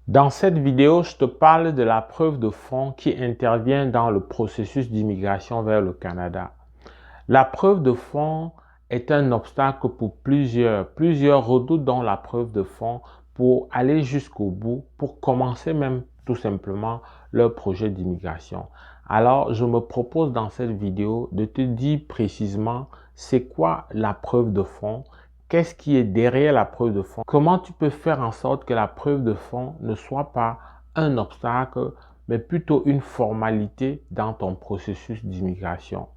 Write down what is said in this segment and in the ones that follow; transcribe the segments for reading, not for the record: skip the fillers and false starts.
Dans cette vidéo, je te parle de la preuve de fonds qui intervient dans le processus d'immigration vers le Canada. La preuve de fonds est un obstacle pour plusieurs redoutent dans la preuve de fonds pour aller jusqu'au bout, pour commencer même tout simplement leur projet d'immigration. Alors, je me propose dans cette vidéo de te dire précisément c'est quoi la preuve de fonds, qu'est-ce qui est derrière la preuve de fonds, comment tu peux faire en sorte que la preuve de fonds ne soit pas un obstacle, mais plutôt une formalité dans ton processus d'immigration.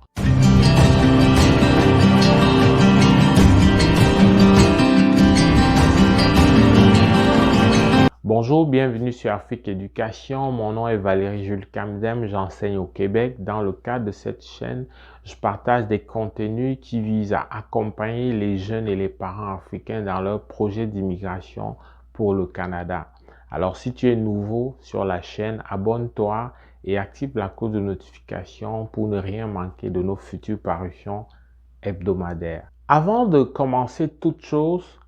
Bonjour, bienvenue sur Afrique Éducation. Mon nom est Valérie Jules Kamdem, j'enseigne au Québec. Dans le cadre de cette chaîne, je partage des contenus qui visent à accompagner les jeunes et les parents africains dans leur projet d'immigration pour le Canada. Alors, si tu es nouveau sur la chaîne, abonne-toi et active la cloche de notification pour ne rien manquer de nos futures parutions hebdomadaires. Avant de commencer toute chose,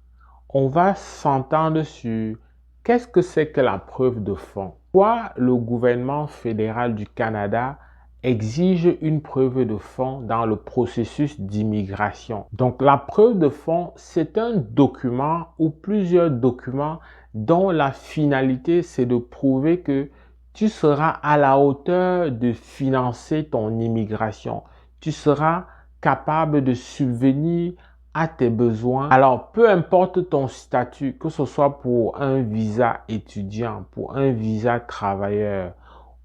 on va s'entendre sur qu'est-ce que c'est que la preuve de fonds? Pourquoi le gouvernement fédéral du Canada exige une preuve de fonds dans le processus d'immigration? Donc, la preuve de fonds, c'est un document ou plusieurs documents dont la finalité, c'est de prouver que tu seras à la hauteur de financer ton immigration. Tu seras capable de subvenir à tes besoins. Alors, peu importe ton statut, que ce soit pour un visa étudiant, pour un visa travailleur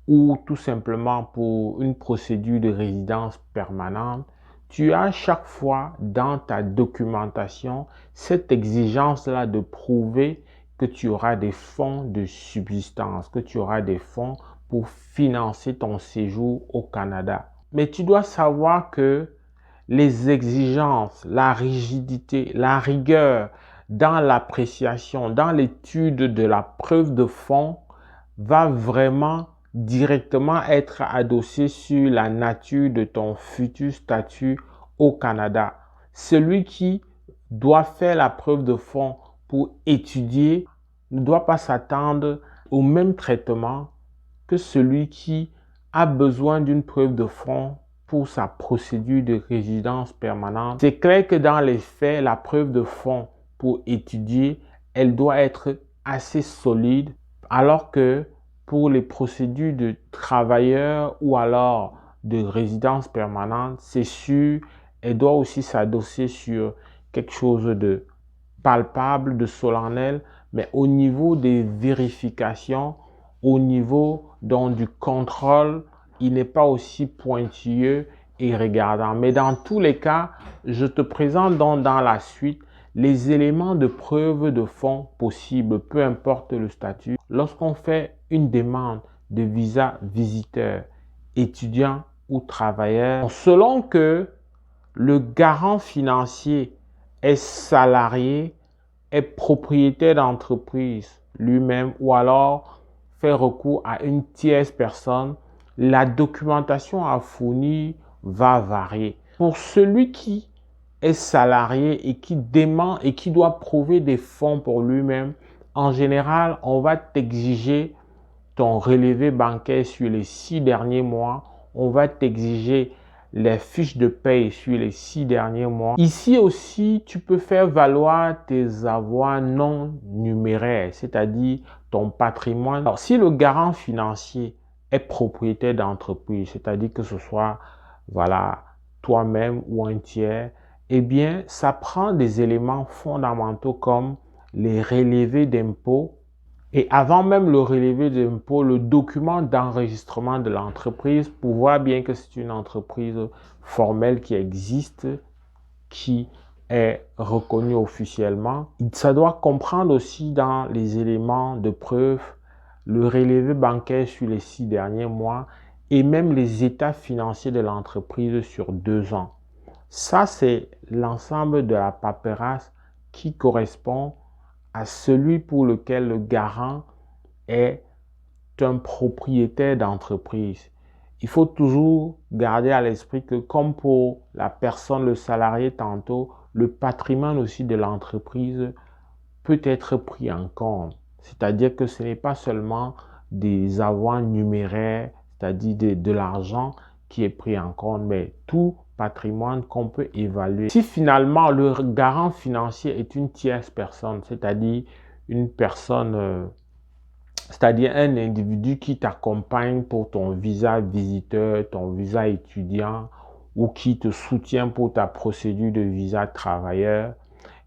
ou tout simplement pour une procédure de résidence permanente, tu as chaque fois dans ta documentation cette exigence-là de prouver que tu auras des fonds de subsistance, que tu auras des fonds pour financer ton séjour au Canada. Mais tu dois savoir que les exigences, la rigidité, la rigueur dans l'appréciation, dans l'étude de la preuve de fonds va vraiment directement être adossée sur la nature de ton futur statut au Canada. Celui qui doit faire la preuve de fonds pour étudier ne doit pas s'attendre au même traitement que celui qui a besoin d'une preuve de fonds pour sa procédure de résidence permanente. C'est clair que dans les faits, la preuve de fonds pour étudier, elle doit être assez solide, alors que pour les procédures de travailleurs ou alors de résidence permanente, c'est sûr, elle doit aussi s'adosser sur quelque chose de palpable, de solennel, mais au niveau des vérifications, au niveau donc du contrôle, il n'est pas aussi pointilleux et regardant. Mais dans tous les cas, je te présente donc dans la suite les éléments de preuve de fonds possibles, peu importe le statut. Lorsqu'on fait une demande de visa visiteur, étudiant ou travailleur, selon que le garant financier est salarié, est propriétaire d'entreprise lui-même ou alors fait recours à une tierce personne, la documentation à fournir va varier. Pour celui qui est salarié et qui demande et qui doit prouver des fonds pour lui-même, en général, on va t'exiger ton relevé bancaire sur les 6 derniers mois. On va t'exiger les fiches de paye sur les 6 derniers mois. Ici aussi, tu peux faire valoir tes avoirs non numéraires, c'est-à-dire ton patrimoine. Alors, si le garant financier est propriétaire d'entreprise, c'est-à-dire que ce soit voilà, toi-même ou un tiers, eh bien, ça prend des éléments fondamentaux comme les relevés d'impôts. Et avant même le relevé d'impôt, le document d'enregistrement de l'entreprise pour voir bien que c'est une entreprise formelle qui existe, qui est reconnue officiellement. Ça doit comprendre aussi dans les éléments de preuve le relevé bancaire sur les 6 derniers mois et même les états financiers de l'entreprise sur 2 ans. Ça, c'est l'ensemble de la paperasse qui correspond à celui pour lequel le garant est un propriétaire d'entreprise. Il faut toujours garder à l'esprit que comme pour la personne, le salarié tantôt, le patrimoine aussi de l'entreprise peut être pris en compte. C'est-à-dire que ce n'est pas seulement des avoirs numéraires, c'est-à-dire de l'argent qui est pris en compte, mais tout patrimoine qu'on peut évaluer. Si finalement le garant financier est une tierce personne, c'est-à-dire une personne, c'est-à-dire un individu qui t'accompagne pour ton visa visiteur, ton visa étudiant ou qui te soutient pour ta procédure de visa travailleur,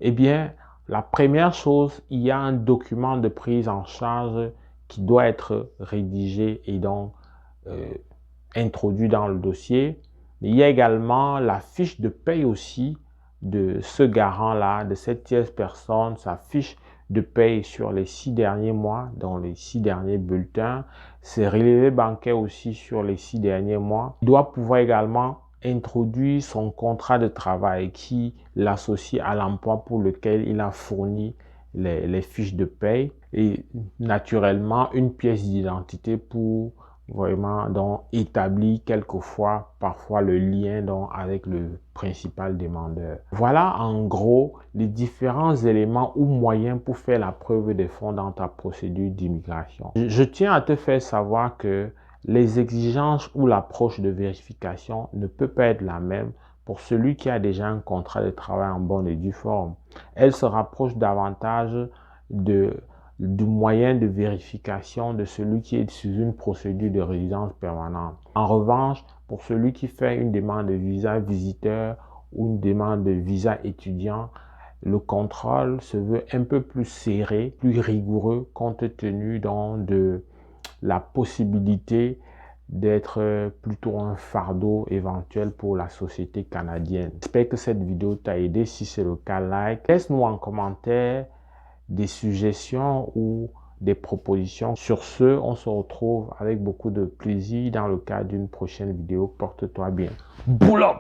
eh bien, la première chose, il y a un document de prise en charge qui doit être rédigé et donc introduit dans le dossier. Mais il y a également la fiche de paye aussi de ce garant-là, de cette tierce personne, sa fiche de paye sur les 6 derniers mois, dans les 6 derniers bulletins, ses relevés bancaires aussi sur les 6 derniers mois. Il doit pouvoir également introduire son contrat de travail qui l'associe à l'emploi pour lequel il a fourni les fiches de paye et naturellement une pièce d'identité pour vraiment donc établir quelquefois parfois le lien donc avec le principal demandeur. Voilà en gros les différents éléments ou moyens pour faire la preuve des fonds dans ta procédure d'immigration. Je tiens à te faire savoir que les exigences ou l'approche de vérification ne peut pas être la même pour celui qui a déjà un contrat de travail en bonne et due forme. Elle se rapproche davantage du moyen de vérification de celui qui est sous une procédure de résidence permanente. En revanche, pour celui qui fait une demande de visa visiteur ou une demande de visa étudiant, le contrôle se veut un peu plus serré, plus rigoureux, compte tenu donc de la possibilité d'être plutôt un fardeau éventuel pour la société canadienne. J'espère que cette vidéo t'a aidé. Si c'est le cas, like. Laisse-nous en commentaire des suggestions ou des propositions. Sur ce, on se retrouve avec beaucoup de plaisir dans le cadre d'une prochaine vidéo. Porte-toi bien. Pull up!